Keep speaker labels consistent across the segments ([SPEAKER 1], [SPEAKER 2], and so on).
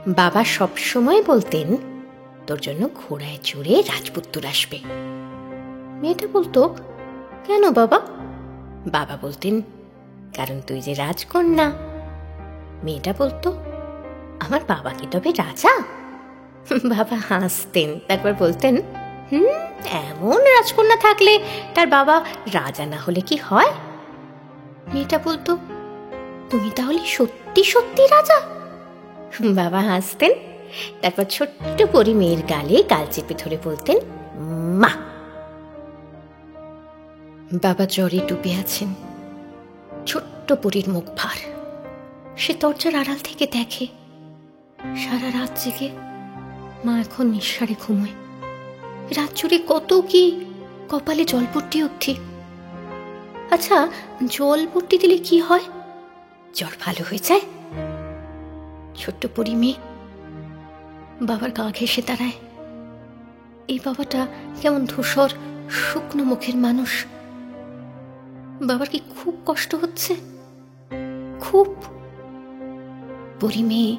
[SPEAKER 1] বাবা সব সময় বলতেন তোর জন্য ঘোড়ায় চড়ে রাজপুত্তর আসবে। মেয়েটা বলতো, কেন বাবা? বাবা বলতেন, কারণ তুই যে রাজকন্যা। মেয়েটা বলতো, আমার বাবা কি তবে রাজা? বাবা হাসতেন, তারপর বলতেন, এমন রাজকন্যা থাকলে তার বাবা রাজা না হলে কি হয়? মেয়েটা বলতো, তুমি তাহলে সত্যি সত্যি রাজা? বাবা হাসতেন, তারপর ছোট্ট পরি মেয়ের গালে গাল চেপে ধরে বলতেন, মা। বাবা জ্বরে ডুবে আছেন, ছোট্ট পরীর মুখ ভার। সে দরজার আড়াল থেকে দেখে সারা রাত জেগে মা এখন নিঃসারে ঘুমোয়। রাত জুড়ে কত কি কপালে জলপট্টি অবধি। আচ্ছা, জলপট্টি দিলে কি হয়? জ্বর ভালো হয়ে যায়? ছোট্ট পরি মেয়ে বাবার গা ঘেঁষে দাঁড়ায়। এই বাবাটা কেমন ধূসর শুকনো মুখের মানুষ। বাবার কি খুব কষ্ট হচ্ছে? খুব। পরি মেয়ে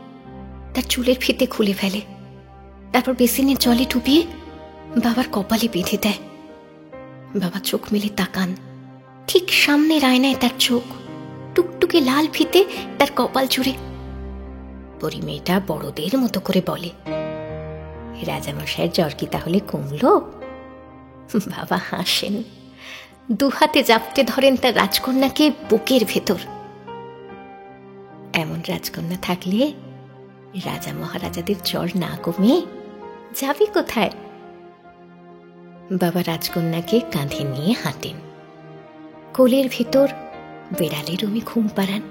[SPEAKER 1] তার চুলের ফিতে খুলে ফেলে, তারপর বেসিনের জলে ডুবিয়ে বাবার কপালে বেঁধে দেয়। বাবা চোখ মেলে তাকান, ঠিক সামনের আয়নায় তার চোখ, টুকটুকে লাল ফিতে তার কপাল জুড়ে। পরি মেয়েটা বড়দের মতো করে বলে, রাজামশাইয়ের জ্বর কি তাহলে কমলো? বাবা হাসেন, দুহাতে জাপটে ধরেন তার রাজকন্যাকে বুকের ভেতর। এমন রাজকন্যা থাকলে রাজা মহারাজাদের জ্বর না কমে যাবে কোথায়? বাবা রাজকন্যাকে কাঁধে নিয়ে হাঁটেন, কোলের ভেতর বেড়ালের রুমে ঘুম পাড়ান,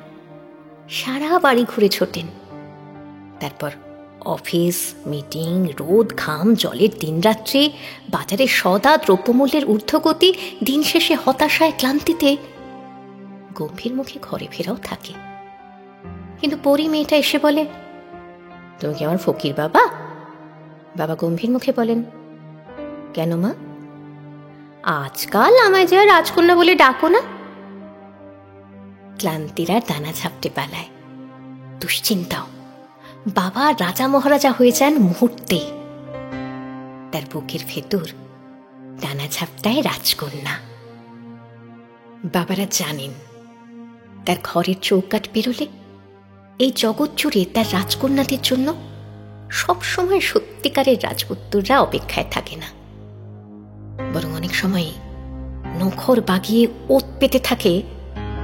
[SPEAKER 1] সারা বাড়ি ঘুরে ছোটেন। তারপর অফিস, মিটিং, রোদ, ঘাম, জলের দিনরাত্রি, বাজারে সদা, দ্রব্যমূল্যের ঊর্ধ্বগতি, দিন শেষে হতাশায়, ক্লান্তিতে গম্ভীর মুখে ঘরে ফেরাও থাকে। কিন্তু পরি মেয়েটা এসে বলে, তুমি কি আমার ফকির বাবা? বাবা গম্ভীর মুখে বলেন, কেন মা? আজকাল আমায় যা রাজকন্যা বলে ডাকো না। ক্লান্তিরা দানা ঝাপটে পালায়, দুশ্চিন্তাও। বাবা রাজা মহারাজা হয়ে যান মুহূর্তে। তার বুকের ভেতর ডানা ঝাপটায় রাজকন্যা। বাবারা জানেন তার ঘরের চৌকাঠ পেরোলে এই জগৎ জুড়ে তার রাজকন্যাদের জন্য সবসময় সত্যিকারের রাজপুত্ররা অপেক্ষায় থাকে না, বরং অনেক সময় নখর বাগিয়ে ওত পেতে থাকে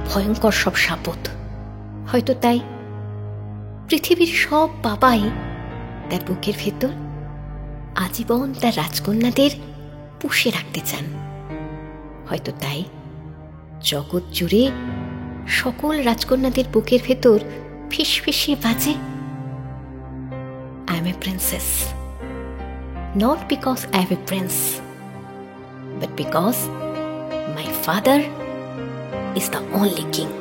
[SPEAKER 1] ভয়ঙ্কর সব শাপত। হয়তো তাই পৃথিবীর সব বাবাই তার বুকের ভেতর আজীবন তার রাজকন্যাদের পুষে রাখতে চান। হয়তো তাই জগৎ জুড়ে সকল রাজকন্যাদের বুকের ভেতর ফিসফিসিয়ে বাজে, I am a princess, not because I am a prince, but because my father is the only king.